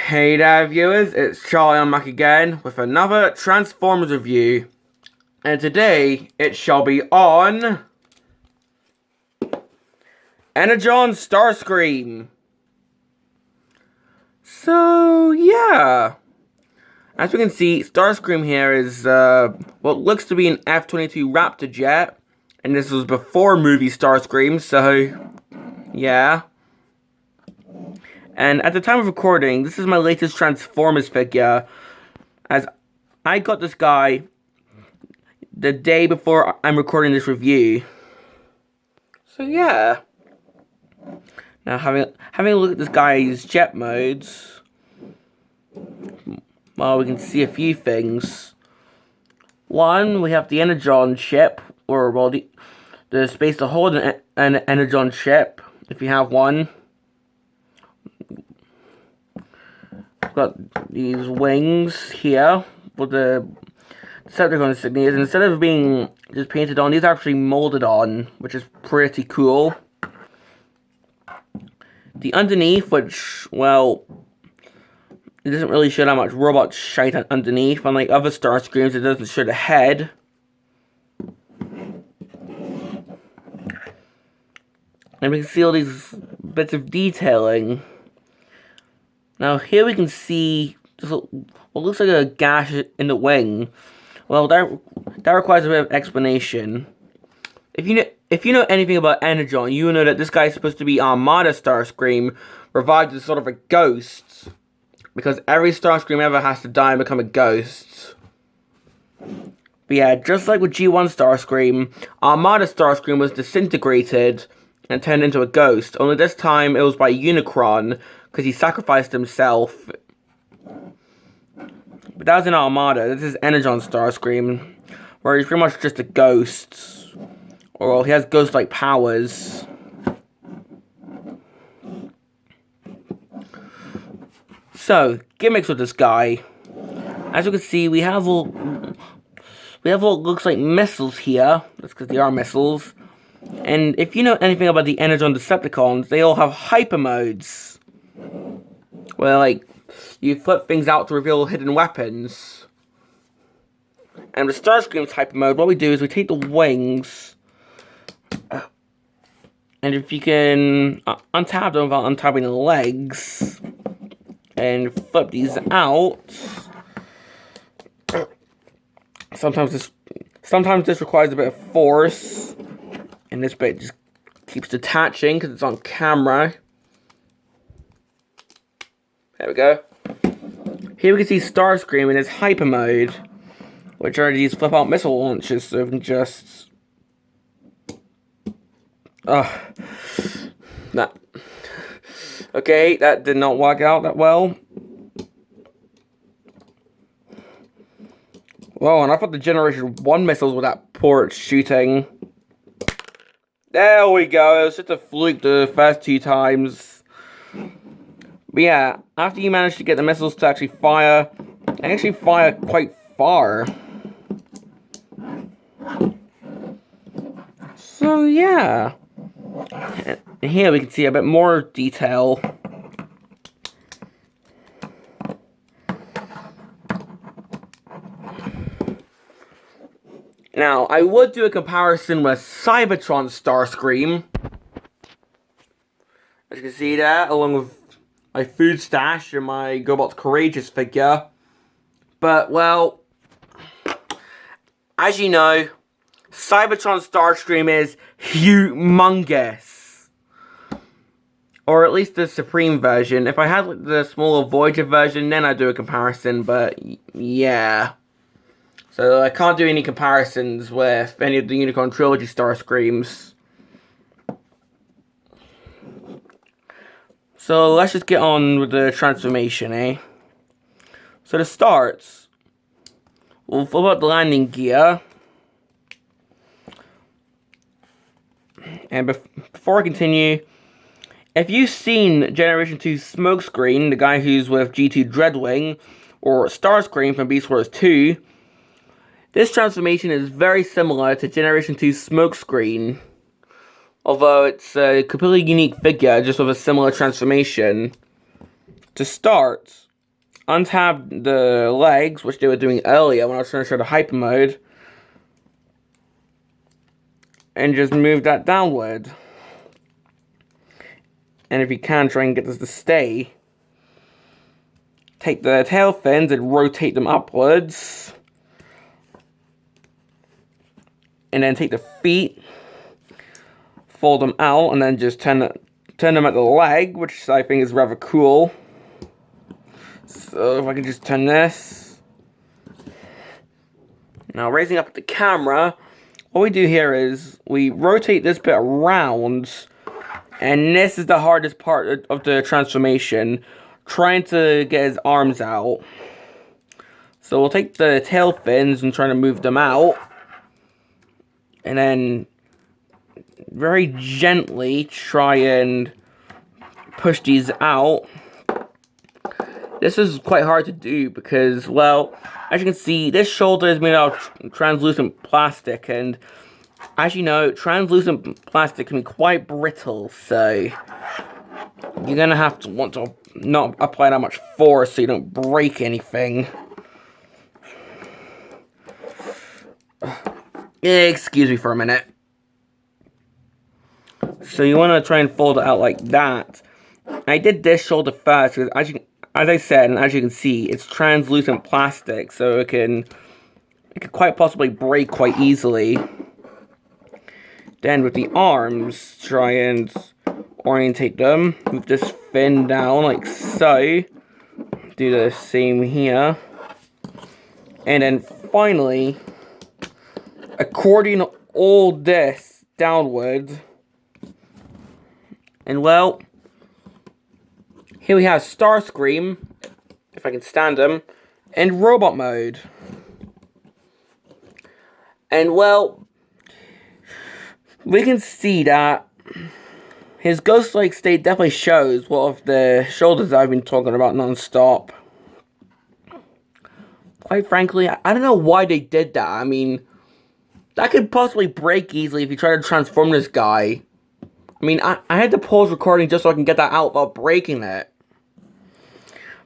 Hey there viewers, it's Charlie. I'm back again with another Transformers review. And today, it shall be on Energon Starscream. So, yeah. As we can see, Starscream here is what looks to be an F-22 Raptor jet. And this was before movie Starscream, so yeah. And at the time of recording, this is my latest Transformers figure, as I got this guy the day before I'm recording this review. So yeah. Now having a look at this guy's jet modes, well, we can see a few things. One, we have the Energon ship, or well, the space to hold an Energon ship, if you have one. Got these wings here with the Decepticon insignias, and instead of being just painted on, these are actually molded on, which is pretty cool. The underneath, which, well, it doesn't really show that much robot shite underneath. Unlike other Starscreams, it doesn't show the head. And we can see all these bits of detailing. Now here we can see what looks like a gash in the wing. Well, that requires a bit of explanation. If you know anything about Energon, you will know that this guy is supposed to be Armada Starscream, revived as sort of a ghost, because every Starscream ever has to die and become a ghost. But yeah, just like with G1 Starscream, Armada Starscream was disintegrated and turned into a ghost. Only this time it was by Unicron, because he sacrificed himself. But that was in Armada. This is Energon Starscream, where he's pretty much just a ghost. Or well, he has ghost-like powers. So, gimmicks with this guy. As you can see, we have what looks like missiles here. That's because they are missiles. And if you know anything about the Energon Decepticons, they all have hyper modes, where, like, you flip things out to reveal hidden weapons. And with Starscream's hyper mode, what we do is we take the wings, and if you can untap them without untapping the legs, and flip these out, sometimes this requires a bit of force, and this bit just keeps detaching because it's on camera. There we go. Here we can see Starscream in his hyper mode, which are these flip out missile launches, so we can just okay, that did not work out that well. Well, and I thought the Generation 1 missiles were that poor at shooting. There we go, it was just a fluke the first two times. But yeah, after you manage to get the missiles to actually fire, they actually fire quite far. So yeah. And here we can see a bit more detail. Now, I would do a comparison with Cybertron Starscream, as you can see there, along with my food stash and my GoBots Courageous figure. But, well, as you know, Cybertron Starscream is humongous. Or at least the Supreme version. If I had like, the smaller Voyager version, then I'd do a comparison, but yeah. So I can't do any comparisons with any of the Unicorn Trilogy Starscreams. So let's just get on with the transformation, eh? So to start, we'll flip out the landing gear. And before I continue, if you've seen Generation 2 Smokescreen, the guy who's with G2 Dreadwing, or Starscream from Beast Wars 2, this transformation is very similar to Generation 2 Smokescreen. Although it's a completely unique figure, just with a similar transformation. To start, untap the legs, which they were doing earlier when I was trying to show the hyper mode, and just move that downward. And if you can, try and get this to stay. Take the tail fins and rotate them upwards. And then take the feet, fold them out, and then just turn them at the leg, which I think is rather cool. So if I can just turn this. Now raising up the camera, what we do here is we rotate this bit around, and this is the hardest part of the transformation, trying to get his arms out. So we'll take the tail fins and try to move them out, and then very gently try and push these out. This is quite hard to do because, well, as you can see, this shoulder is made out of translucent plastic, and as you know, translucent plastic can be quite brittle, so you're gonna have to want to not apply that much force so you don't break anything. Excuse me for a minute. So you want to try and fold it out like that. I did this shoulder first because, as I said, and as you can see, it's translucent plastic, so it could quite possibly break quite easily. Then with the arms, try and orientate them. Move this fin down like so. Do the same here. And then finally, accordion all this downward. And well, here we have Starscream, if I can stand him, in robot mode. And well, we can see that his ghost-like state definitely shows what of the shoulders I've been talking about non-stop. Quite frankly, I don't know why they did that. I mean, that could possibly break easily if you try to transform this guy. I mean, I had to pause recording just so I can get that out without breaking it.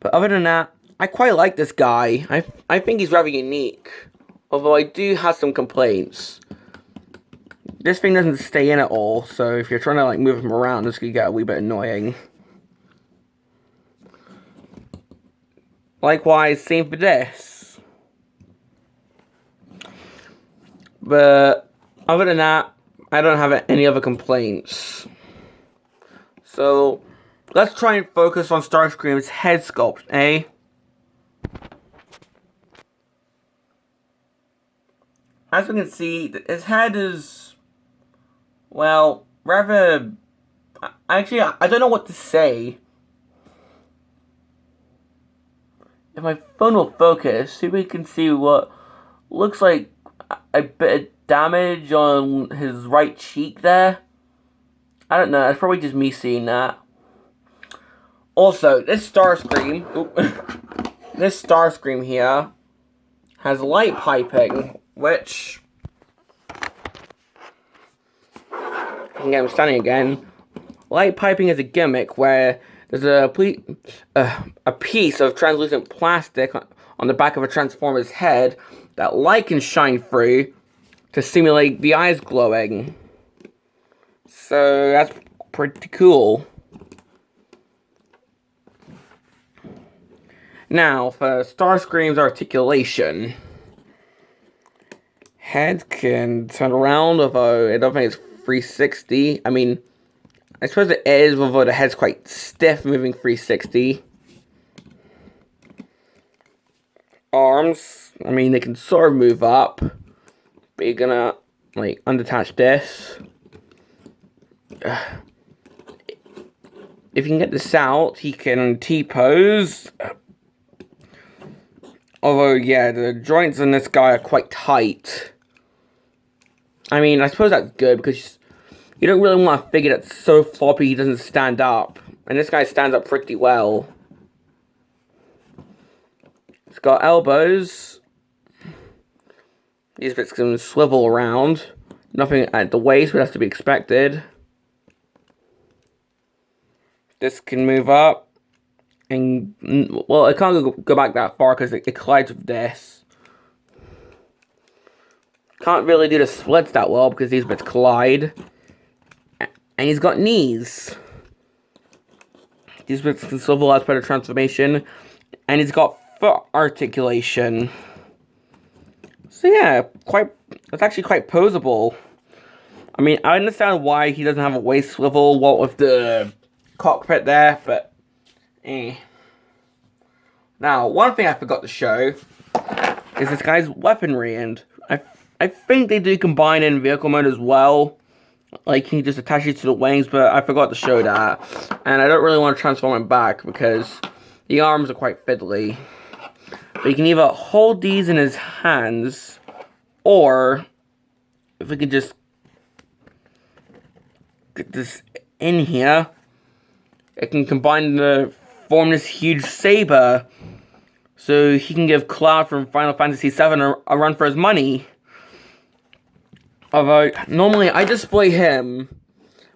But other than that, I quite like this guy. I think he's rather unique. Although I do have some complaints. This thing doesn't stay in at all, so if you're trying to like move him around, this could get a wee bit annoying. Likewise, same for this. But other than that, I don't have any other complaints. So let's try and focus on Starscream's head sculpt, eh? As we can see, his head is, well, rather, actually, I don't know what to say. If my phone will focus, see if we can see what looks like a bit of damage on his right cheek there. I don't know, that's probably just me seeing that. Also, this Starscream, this Starscream here has light piping, which, I can get him standing again. Light piping is a gimmick where there's a piece of translucent plastic on the back of a Transformer's head that light can shine through to simulate the eyes glowing. So that's pretty cool. Now, for Starscream's articulation. Head can turn around, although I don't think it's 360. I mean, I suppose it is, although the head's quite stiff moving 360. Arms, I mean, they can sort of move up. But you're gonna, like, undetach this. If you can get this out, he can T-pose. Although, yeah, the joints in this guy are quite tight. I mean, I suppose that's good because you don't really want a figure that's so floppy he doesn't stand up. And this guy stands up pretty well. It's got elbows. These bits can swivel around. Nothing at the waist, but that's to be expected. This can move up. And, well, it can't go back that far because it collides with this. Can't really do the splits that well because these bits collide. And he's got knees. These bits can swivel as per the transformation. And he's got foot articulation. So yeah, it's actually quite posable. I mean, I understand why he doesn't have a waist swivel, what with the cockpit there, but Now, one thing I forgot to show is this guy's weaponry, and I think they do combine in vehicle mode as well. Like, he just attaches to the wings, but I forgot to show that. And I don't really want to transform him back because the arms are quite fiddly. But you can either hold these in his hands, or if we could just get this in here, it can combine to form this huge saber. So he can give Cloud from Final Fantasy VII a run for his money. Although, normally I display him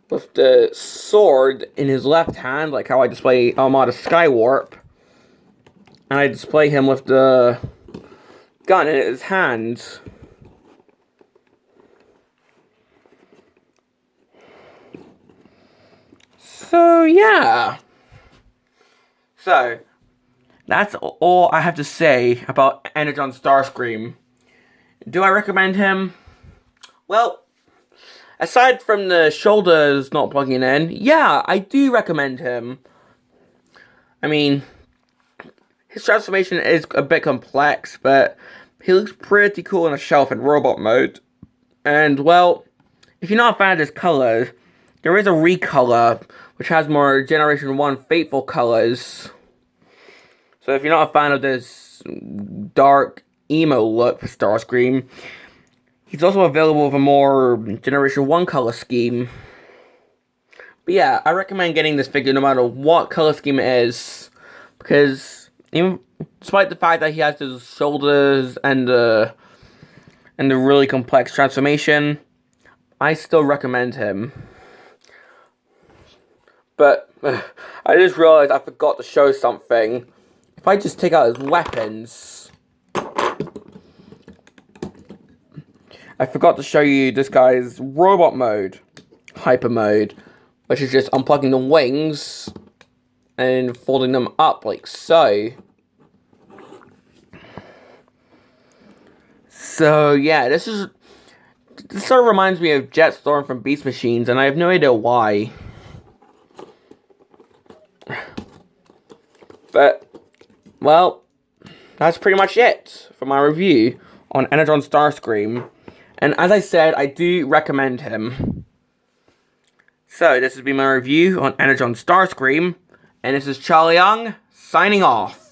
with the sword in his left hand, like how I display Armada Skywarp. And I display him with the gun in his hand. So, yeah. So, that's all I have to say about Energon Starscream. Do I recommend him? Well, aside from the shoulders not plugging in, yeah, I do recommend him. I mean, his transformation is a bit complex, but he looks pretty cool on a shelf in robot mode. And, well, if you're not a fan of his colors, there is a recolor, which has more Generation 1 Fateful colors. So if you're not a fan of this dark, emo look for Starscream, he's also available with a more Generation 1 color scheme. But yeah, I recommend getting this figure no matter what color scheme it is. Because, even despite the fact that he has his shoulders and the really complex transformation, I still recommend him. But, I just realized I forgot to show something. If I just take out his weapons, I forgot to show you this guy's robot mode, hyper mode, which is just unplugging the wings and folding them up like so. So yeah, this sort of reminds me of Jetstorm from Beast Machines, and I have no idea why. But, well, that's pretty much it for my review on Energon Starscream. And as I said, I do recommend him. So, this has been my review on Energon Starscream. And this is Charlie Young, signing off.